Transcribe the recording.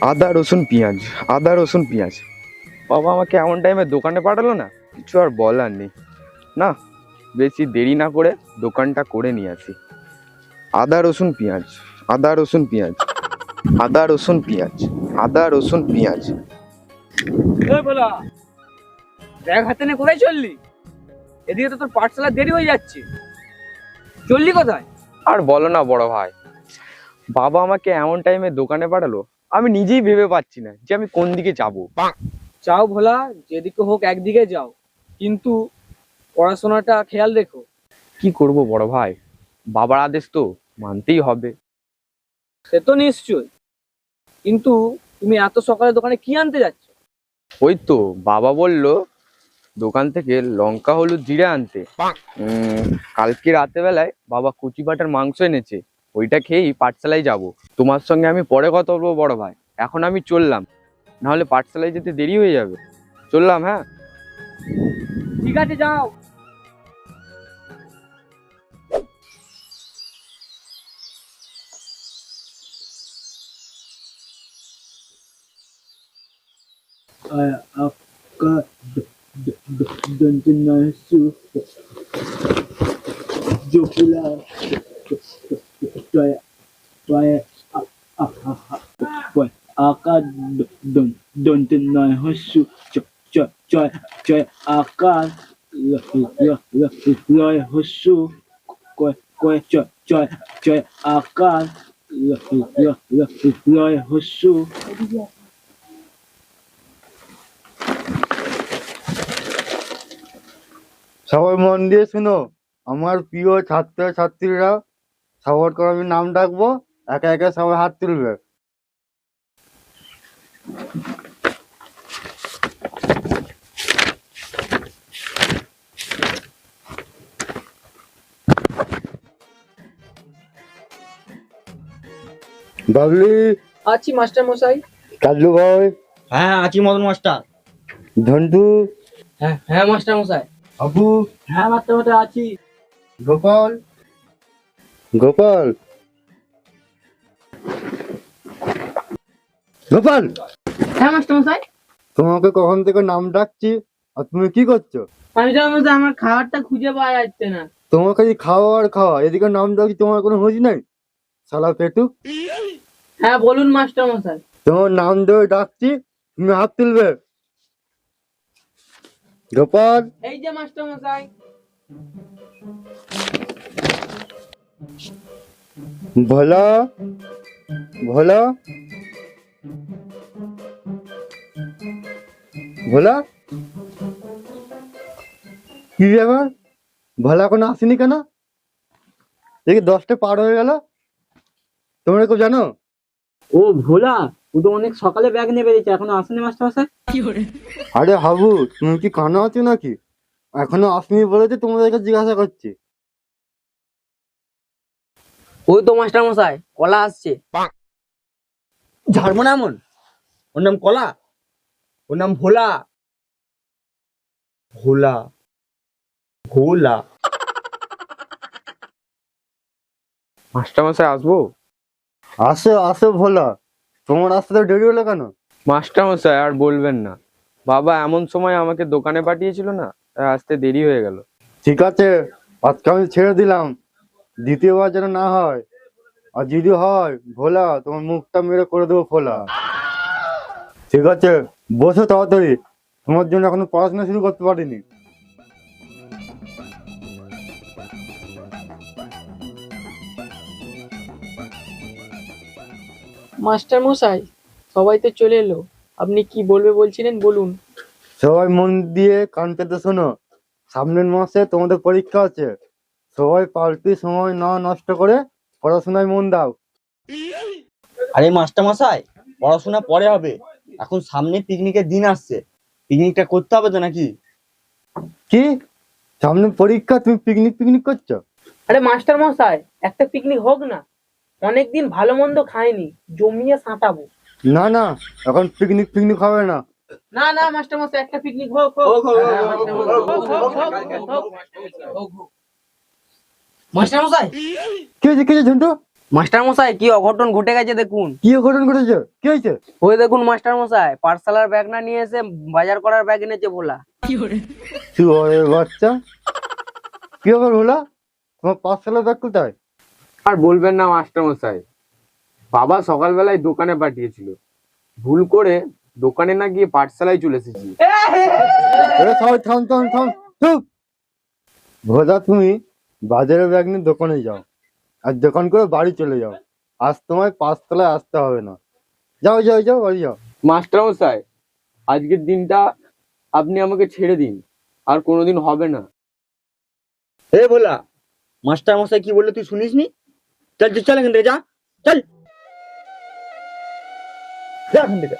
আদা রসুন পেঁয়াজ, আদা রসুন পেঁয়াজ। বাবা আমাকে এমন টাইমে দোকানে পাঠালো না, কিছু আর বলার নেই। না, বেশি দেরি না করে দোকানটা করে নিয়ে আসি। আদা রসুন পেঁয়াজ, আদা রসুন পেঁয়াজ, আদা রসুন পেঁয়াজ, আদা রসুন পেঁয়াজ। বলা ব্যাগ হাতে নিয়ে কোথায় চললি? এদিকে তো তোর পাঠশালা দেরি হয়ে যাচ্ছে, চললি কোথায়? আর বলো না বড় ভাই, বাবা আমাকে এমন টাইমে দোকানে পাঠালো, আমি নিজেই ভেবে পাচ্ছি না যে আমি কোন দিকে যাবো। যাও ভোলা, যেদিকে হোক একদিকে যাও, কিন্তু পড়াশোনাটা খেয়াল রেখো। কি করব বড় ভাই, বাবার আদেশ তো মানতেই হবে। সে তো নিশ্চয়, কিন্তু তুমি এত সকালে দোকানে কি আনতে যাচ্ছ? ওই তো বাবা বলল দোকান থেকে লঙ্কা হলুদ জিরে আনতে। কালকে রাতে বেলায় বাবা কুচি পাটার মাংস এনেছে, ওইটা খেয়েই পাঠশালায় যাব। তোমার সঙ্গে আমি পরে কথা বলবো বড় ভাই, এখন আমি চললাম, নাহলে পাঠশালায় যেতে দেরি হয়ে যাবে। চললাম, হ্যাঁ। ঠিক আছে, যাও। সবাই মন দিয়ে শুনো, আমার প্রিয় ছাত্র ছাত্রীরা, সবার করে আমি নাম ডাকবো, একে একে সবাই হাত তুলবে। বাবলি, আছি মাস্টার মশাই। কাল্লু ভাই, হ্যাঁ আছি মদন মাস্টার। ধন্টু, হ্যাঁ হ্যাঁ মাস্টার মশাই। আবু, হ্যাঁ মাস্টার মশাই আছি। গোপাল, গোপাল, গোপাল, হ্যাঁ মাস্টার মশাই। তোমাকে কখন থেকে নাম ডাকছি, আর তুমি কি করছো? মাস্টার মশাই, আমার খাবারটা খুঁজে পাওয়া যাচ্ছে না। তোমার কাছে খাওয়া আর খাওয়া, এদিকে নাম ডাকছি, তোমার কোনো হুঁশ নেই? শালা পেটু, হ্যাঁ বলুন মাস্টার মশাই। তোমার নাম ধরে ডাকছি, তুমি হাত তুলবে। গোপাল, এই যে মাস্টার মশাই। ভোলা, ভোলা, ভোলা, কি ব্যাপার, ভোলা এখনো আসেনি কেন? দেখি 10টা পার হয়ে গেল, তোমরা কেউ জানো? ও ভোলা, ও তো অনেক সকালে ব্যাগ নিয়ে বেরিয়েছে, এখনো আসেনি মাস্টার মশাই। আরে হাবু, তুমি কি কানা আছো নাকি? এখনো আসেনি বলেছে তোমাদেরকে জিজ্ঞাসা করছি। ওই তো মাস্টার মশাই, কলা আসছে। ঝাড়বো না এমন, ওর নাম কলা, ওর নাম ভোলা। ভোলা, ভোলা। মাস্টারমশাই আসবো? আসো আসো ভোলা, তোমার আসতে তো দেরি হলো কেন? মাস্টারমশাই আর বলবেন না, বাবা এমন সময় আমাকে দোকানে পাঠিয়েছিল না, তাই আসতে দেরি হয়ে গেল। ঠিক আছে, আজকে আমি ছেড়ে দিলাম, দ্বিতীয়বার যেন না হয়, আর যদি হয় ভোলা, তোমার মুখটা মেরে করে দেবো ফোলা। ঠিক আছে, বসো তাড়াতাড়ি, তোমার জন্য এখনো পড়াশোনা শুরু করতে পারিনি। মাস্টার মশাই, সবাই তো চলে এলো, আপনি কি বলবে বলছিলেন বলুন। সবাই মন দিয়ে কান পেতে শোনো, সামনের মাসে তোমাদের পরীক্ষা আছে, সবাই পাল্টি সময় না নষ্ট করে পড়াশোনায় মন দাও। আরে মাস্টার মশাই, পড়াশোনা পরে হবে, এখন সামনে পিকনিকের দিন আসছে, পিকনিকটা করতে হবে তো নাকি? কি, সামনে পরীক্ষা, তুমি পিকনিক পিকনিক করছো? আরে মাস্টার মশাই, একটা পিকনিক হোক না, অনেকদিন ভালো মন্দ খাইনি, জমিয়ে সাঁটাবো। না না, এখন পিকনিক পিকনিক হবে না। না না মাস্টার মশাই, একটা পিকনিক হোক হোক। মাস্টার মশাই, কি হয়েছে ঝন্টু? মাস্টার মশাই কি অঘটন ঘটে গেছে দেখুন। কি ঘটনা ঘটেছে? কি হয়েছে? ওই দেখুন মাস্টার মশাই, পাঠশালার ব্যাগ না নিয়ে এসে বাজার করার ব্যাগ এনেছে ভোলা। শুয়োরের বাচ্চা, কি ব্যাপার হলো? তোমার পাঠশালা ব্যাগ কোথায়? আর বলবেন না মাস্টার মশাই, বাবা সকালবেলায় দোকানে পাঠিয়েছিল, ভুল করে দোকানে না গিয়ে পাঠশালায় চলে এসেছি। এ থাম থাম থাম থাম, চুপ। ভোলা, তুমি বাজারে ব্যাগ নিয়ে দোকানে যাও, আর দোকান করে বাড়ি চলে যাও। আজ তোমায় পাঁচতলায় আসতে হবে না। যাও যাও যাও, বাড়ি যাও। মাস্টার মশাই, আজকের দিনটা আপনি আমাকে ছেড়ে দিন, আর কোনোদিন হবে না। এ ভোলা, মাস্টার মশাই কি বললো তুই শুনিসনি? চল চল চল এখান থেকে, যা চল, যা এখান থেকে।